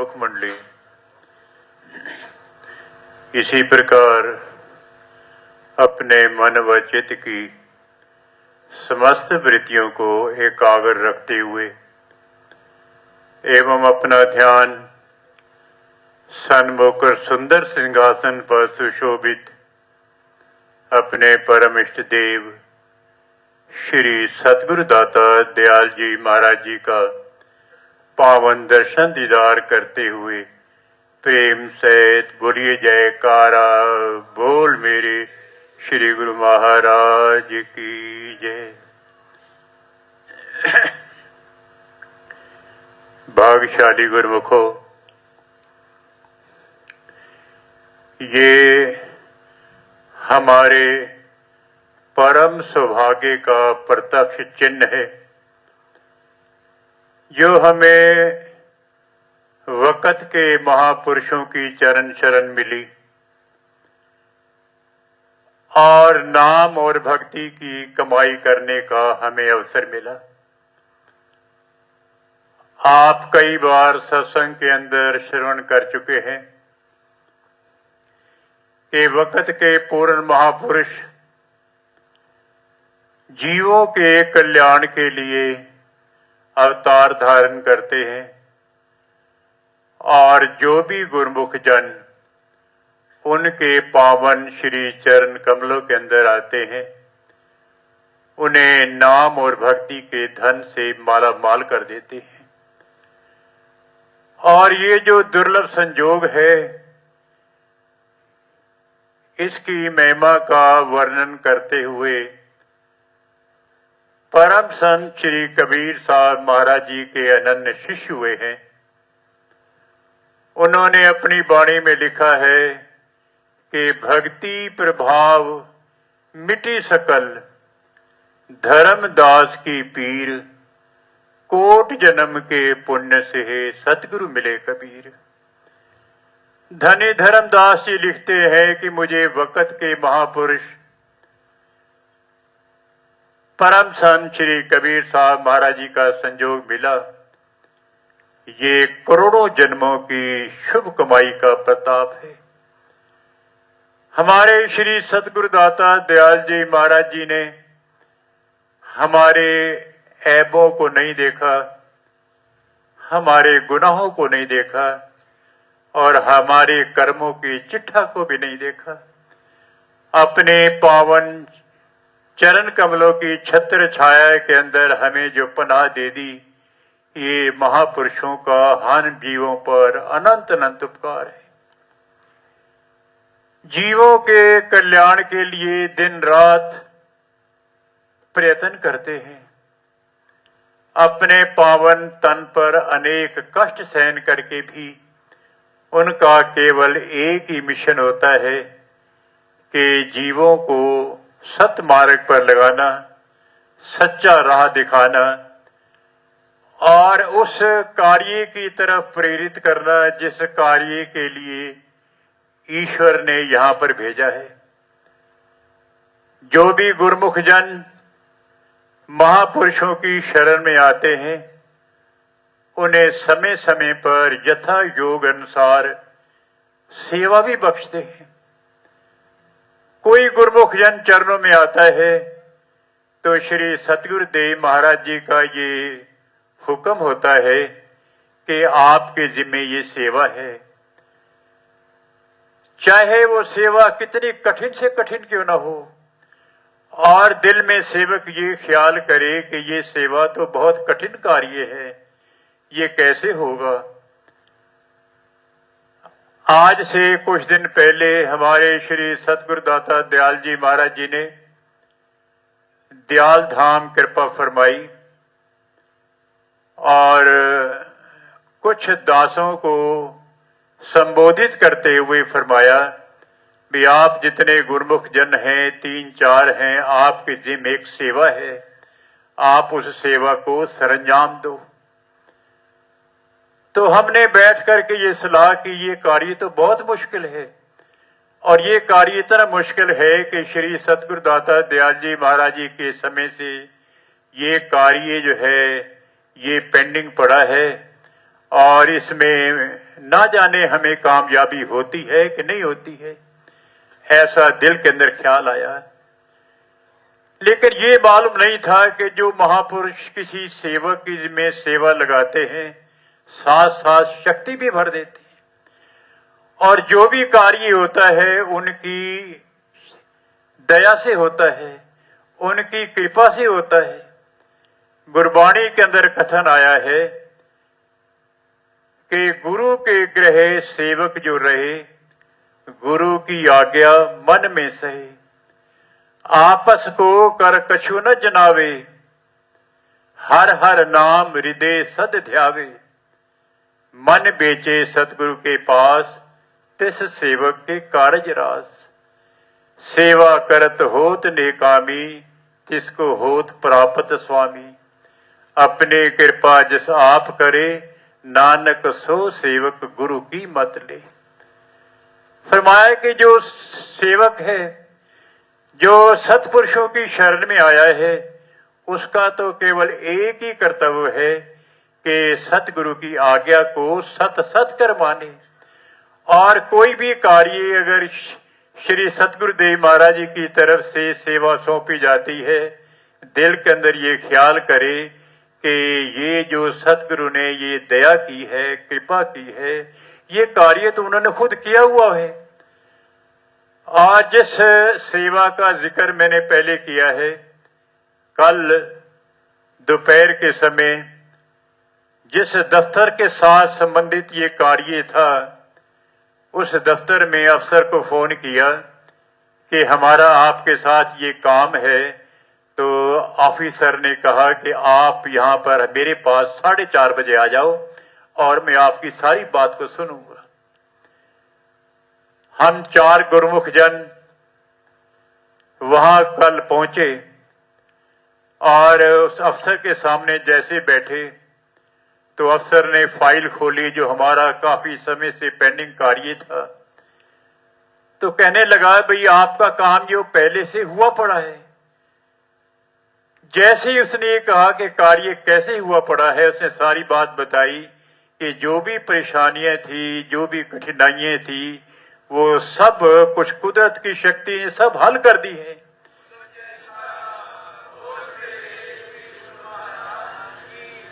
प्रमुख मंडली, इसी प्रकार अपने मन व चित्त की समस्त वृत्तियों को एकाग्र रखते हुए एवं अपना ध्यान सन्मुख और सुंदर सिंहासन पर सुशोभित अपने परम इष्ट देव श्री सतगुरुदाता दयाल जी महाराज जी का पावन दर्शन दीदार करते हुए प्रेम सहित बोलिए जयकारा बोल मेरे श्री गुरु महाराज की जय। भाग्यशाली गुरुमुखो, ये हमारे परम सौभाग्य का प्रत्यक्ष चिन्ह है जो हमें वक़्त के महापुरुषों की चरण शरण मिली और नाम और भक्ति की कमाई करने का हमें अवसर मिला। आप कई बार सत्संग के अंदर श्रवण कर चुके हैं कि वक़्त के पूर्ण महापुरुष जीवों के कल्याण के लिए अवतार धारण करते हैं और जो भी गुरुमुख जन उनके पावन श्री चरण कमलों के अंदर आते हैं उन्हें नाम और भक्ति के धन से माला माल कर देते हैं। और ये जो दुर्लभ संजोग है, इसकी महिमा का वर्णन करते हुए परम संत श्री कबीर साहब महाराज जी के अनन्य शिष्य हुए हैं। उन्होंने अपनी वाणी में लिखा है कि भक्ति प्रभाव मिटी सकल, धर्मदास की पीर, कोट जन्म के पुण्य से सतगुरु मिले कबीर। धनी धर्मदास जी लिखते हैं कि मुझे वक़्त के महापुरुष परम संत श्री कबीर साहब महाराज जी का संजोग मिला। ये करोड़ों जन्मों की शुभ कमाई का प्रताप है। हमारे श्री सतगुरुदाता दयाल जी महाराज जी ने हमारे ऐबों को नहीं देखा, हमारे गुनाहों को नहीं देखा और हमारे कर्मों की चिट्ठा को भी नहीं देखा। अपने पावन चरण कमलों की छत्र छाया के अंदर हमें जो पनाह दे दी, ये महापुरुषों का हान जीवों पर अनंत अनंत उपकार है। जीवों के कल्याण के लिए दिन रात प्रयत्न करते हैं। अपने पावन तन पर अनेक कष्ट सहन करके भी उनका केवल एक ही मिशन होता है कि जीवों को सत मार्ग पर लगाना, सच्चा राह दिखाना और उस कार्य की तरफ प्रेरित करना जिस कार्य के लिए ईश्वर ने यहां पर भेजा है। जो भी गुरुमुख जन महापुरुषों की शरण में आते हैं उन्हें समय समय पर यथा योग अनुसार सेवा भी बख्शते हैं। कोई गुरुमुख जन चरणों में आता है तो श्री सतगुरुदेव महाराज जी का ये हुक्म होता है कि आपके जिम्मे ये सेवा है। चाहे वो सेवा कितनी कठिन से कठिन क्यों ना हो, और दिल में सेवक ये ख्याल करे कि ये सेवा तो बहुत कठिन कार्य है, ये कैसे होगा। आज से कुछ दिन पहले हमारे श्री सतगुरुदाता दयाल जी महाराज जी ने दयाल धाम कृपा फरमाई और कुछ दासों को संबोधित करते हुए फरमाया भी आप जितने गुरुमुख जन हैं, 3-4 हैं, आपके जिम्मे एक सेवा है, आप उस सेवा को सरंजाम दो। तो हमने बैठ करके ये सलाह की ये कार्य तो बहुत मुश्किल है और ये कार्य इतना मुश्किल है कि श्री सतगुरुदाता दयाल जी महाराज जी के समय से ये कार्य जो है ये पेंडिंग पड़ा है और इसमें ना जाने हमें कामयाबी होती है कि नहीं होती है, ऐसा दिल के अंदर ख्याल आया। लेकिन ये मालूम नहीं था कि जो महापुरुष किसी सेवक की में सेवा लगाते हैं, साथ साथ शक्ति भी भर देते हैं, और जो भी कार्य होता है उनकी दया से होता है, उनकी कृपा से होता है। गुरबाणी के अंदर कथन आया है कि गुरु के गृह सेवक जो रहे, गुरु की आज्ञा मन में सहे, आपस को कर कछु न जनावे, हर हर नाम हृदय सद ध्यावे, मन बेचे सतगुरु के पास, तिस सेवक के कारज रास, सेवा करत होत नेकामी, तिसको होत प्राप्त स्वामी, अपने कृपा जिस आप करे, नानक सो सेवक गुरु की मत ले। फरमाया कि जो सेवक है, जो सत्पुरुषों की शरण में आया है, उसका तो केवल एक ही कर्तव्य है कि सतगुरु की आज्ञा को सत सत कर माने। और कोई भी कार्य अगर श्री सतगुरुदेव महाराज जी की तरफ से सेवा सौंपी जाती है, दिल के अंदर ये ख्याल करे कि ये जो सतगुरु ने ये दया की है, कृपा की है, ये कार्य तो उन्होंने खुद किया हुआ है। आज जिस सेवा का जिक्र मैंने पहले किया है, कल दोपहर के समय जिस दफ्तर के साथ संबंधित ये कार्य था, उस दफ्तर में अफसर को फोन किया कि हमारा आपके साथ ये काम है। तो ऑफिसर ने कहा कि आप यहां पर मेरे पास 4:30 बजे आ जाओ और मैं आपकी सारी बात को सुनूंगा। हम 4 गुरमुख जन वहां कल पहुंचे और उस अफसर के सामने जैसे बैठे तो अफसर ने फाइल खोली, जो हमारा काफी समय से पेंडिंग कार्य था। तो कहने लगा, भाई आपका काम जो पहले से हुआ पड़ा है। जैसे ही उसने ये कहा कि कार्य कैसे हुआ पड़ा है, उसने सारी बात बताई कि जो भी परेशानियां थी, जो भी कठिनाइयां थी, वो सब कुछ कुदरत की शक्ति ने सब हल कर दी है।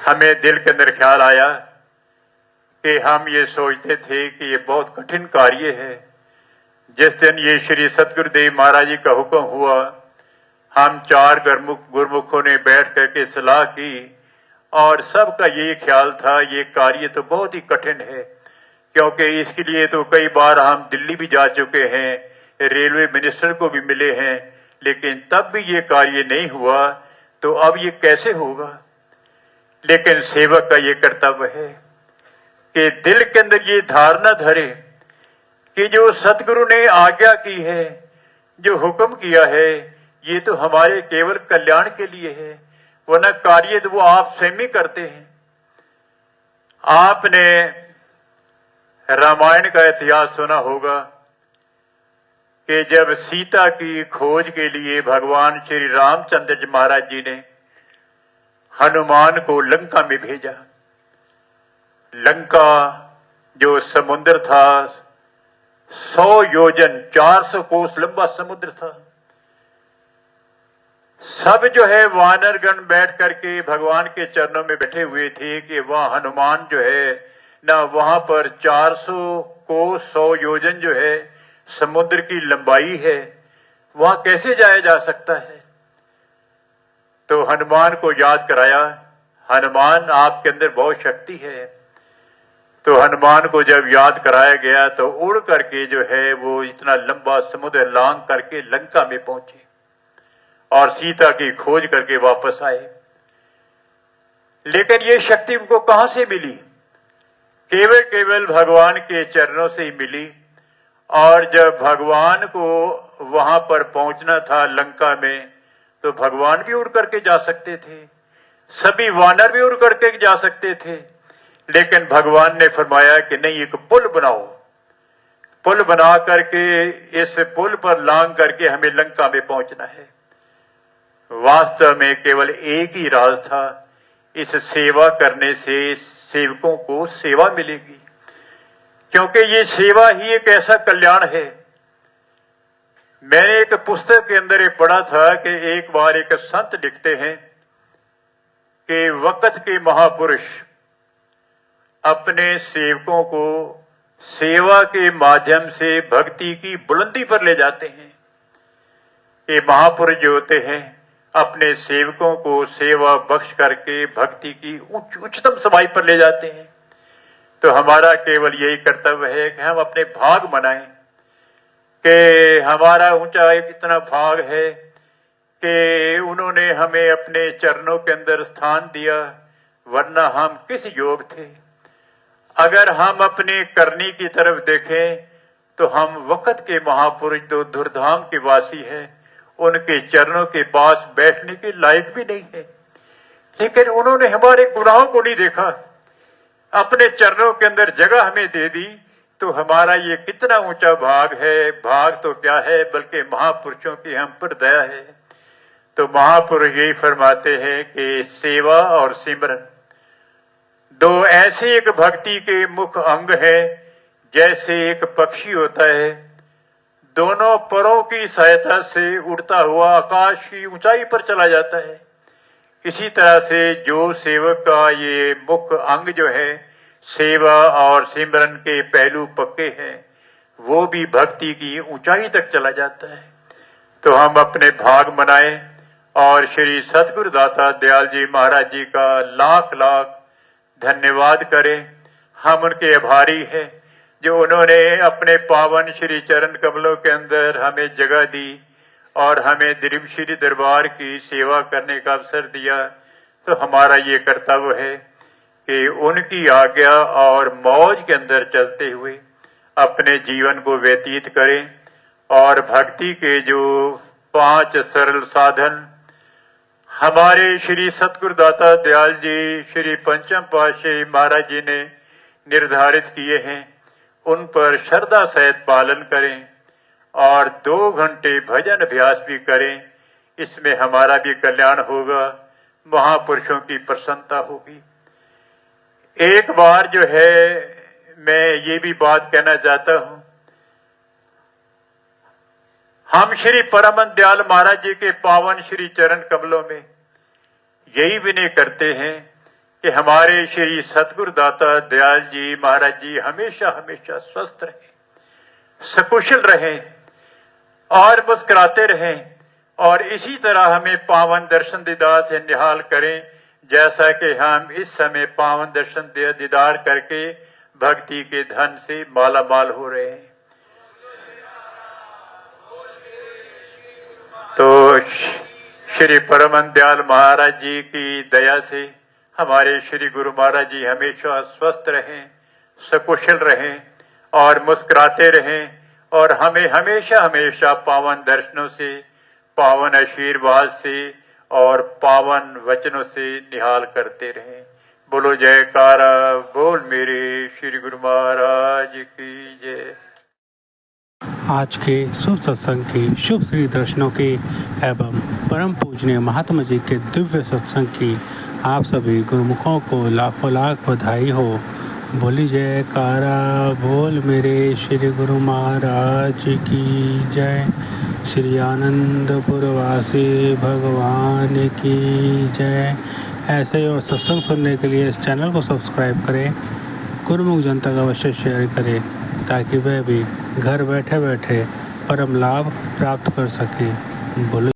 हमें दिल के अंदर ख्याल आया कि हम ये सोचते थे कि ये बहुत कठिन कार्य है। जिस दिन ये श्री सतगुरुदेव महाराज जी का हुक्म हुआ, हम 4 गुरमुखों ने बैठ करके सलाह की और सबका ये ख्याल था ये कार्य तो बहुत ही कठिन है, क्योंकि इसके लिए तो कई बार हम दिल्ली भी जा चुके हैं, रेलवे मिनिस्टर को भी मिले हैं, लेकिन तब भी ये कार्य नहीं हुआ। तो अब ये कैसे होगा? लेकिन सेवक का ये कर्तव्य है कि दिल के अंदर ये धारणा धरे कि जो सतगुरु ने आज्ञा की है, जो हुक्म किया है, ये तो हमारे केवल कल्याण के लिए है, वरना कार्य तो वो आप स्वयं ही करते हैं। आपने रामायण का इतिहास सुना होगा कि जब सीता की खोज के लिए भगवान श्री रामचंद्र जी महाराज जी ने हनुमान को लंका में भेजा। लंका जो समुद्र था, 100 योजन 400 कोस लंबा समुद्र था। सब जो है वानरगण बैठ करके भगवान के चरणों में बैठे हुए थे कि वह हनुमान जो है ना, वहां पर 400 कोस 100 योजन जो है समुद्र की लंबाई है, वहां कैसे जाया जा सकता है? तो हनुमान को याद कराया, हनुमान आपके अंदर बहुत शक्ति है। तो हनुमान को जब याद कराया गया तो उड़ करके जो है वो इतना लंबा समुद्र लांग करके लंका में पहुंचे और सीता की खोज करके वापस आए। लेकिन ये शक्ति उनको कहां से मिली? केवल भगवान के चरणों से ही मिली। और जब भगवान को वहां पर पहुंचना था लंका में, तो भगवान भी उड़ करके जा सकते थे, सभी वानर भी उड़ करके जा सकते थे, लेकिन भगवान ने फरमाया कि नहीं, एक पुल बनाओ, पुल बना करके इस पुल पर लांग करके हमें लंका में पहुंचना है। वास्तव में केवल एक ही राज था, इस सेवा करने से सेवकों को सेवा मिलेगी, क्योंकि ये सेवा ही एक ऐसा कल्याण है। मैंने एक पुस्तक के अंदर ये पढ़ा था कि एक बार एक संत लिखते हैं कि वक्त के महापुरुष अपने सेवकों को सेवा के माध्यम से भक्ति की बुलंदी पर ले जाते हैं। ये महापुरुष जो होते हैं अपने सेवकों को सेवा बख्श करके भक्ति की उच्चतम समाई पर ले जाते हैं। तो हमारा केवल यही कर्तव्य है कि हम अपने भाग मनाएं कि हमारा ऊंचा इतना भाग है कि उन्होंने हमें अपने चरणों के अंदर स्थान दिया, वरना हम किस योग थे। अगर हम अपने करनी की तरफ देखें तो हम वक्त के महापुरुष जो धुरधाम के वासी हैं उनके चरणों के पास बैठने के लायक भी नहीं है, लेकिन उन्होंने हमारे गुनाहों को नहीं देखा, अपने चरणों के अंदर जगह हमें दे दी। तो हमारा ये कितना ऊंचा भाग है। भाग तो क्या है बल्कि महापुरुषों की हम पर दया है। तो महापुरुष यही फरमाते हैं कि सेवा और सिमरन दो ऐसे एक भक्ति के मुख्य अंग है, जैसे एक पक्षी होता है दोनों परों की सहायता से उड़ता हुआ आकाश की ऊंचाई पर चला जाता है। इसी तरह से जो सेवक का ये मुख्य अंग जो है सेवा और सिमरन के पहलू पक्के हैं, वो भी भक्ति की ऊंचाई तक चला जाता है। तो हम अपने भाग मनाएं और श्री सतगुरु दाता दयाल जी महाराज जी का लाख लाख धन्यवाद करें। हम उनके आभारी हैं जो उन्होंने अपने पावन श्री चरण कमलों के अंदर हमें जगह दी और हमें दिव्य श्री दरबार की सेवा करने का अवसर दिया। तो हमारा ये कर्तव्य है कि उनकी आज्ञा और मौज के अंदर चलते हुए अपने जीवन को व्यतीत करें और भक्ति के जो 5 सरल साधन हमारे श्री सतगुरु दाता दयाल जी श्री पंचम पातशाही महाराज जी ने निर्धारित किए हैं, उन पर श्रद्धा सहित पालन करें और 2 घंटे भजन अभ्यास भी करें। इसमें हमारा भी कल्याण होगा, महापुरुषों की प्रसन्नता होगी। एक बार जो है मैं ये भी बात कहना चाहता हूं, हम श्री परम दयाल महाराज जी के पावन श्री चरण कमलों में यही विनय करते हैं कि हमारे श्री सतगुरु दाता दयाल जी महाराज जी हमेशा हमेशा स्वस्थ रहें, सकुशल रहें और मुस्कुराते रहें और इसी तरह हमें पावन दर्शन दीदार से निहाल करें, जैसा कि हम इस समय पावन दर्शन दीदार करके भक्ति के धन से माला माल हो रहे हैं। तो श्री परम दयाल महाराज जी की दया से हमारे श्री गुरु महाराज जी हमेशा स्वस्थ रहें, सकुशल रहें और मुस्कुराते रहें और हमें हमेशा हमेशा पावन दर्शनों से, पावन आशीर्वाद से और पावन वचनों से निहाल करते रहें। बोलो जयकारा बोल मेरे श्री गुरु महाराज की जय। आज के शुभ सत्संग की, शुभ श्री दर्शनों की एवं परम पूजनीय महात्मा जी के दिव्य सत्संग की आप सभी गुरुमुखों को लाखों लाख बधाई हो। बोली जयकारा बोल मेरे श्री गुरु महाराज की जय। श्री आनंदपुर वासी भगवान की जय। ऐसे ही और सत्संग सुनने के लिए इस चैनल को सब्सक्राइब करें, गुरुमुख जनता का अवश्य शेयर करें, ताकि वह भी घर बैठे बैठे परम लाभ प्राप्त कर सकें। बोलो।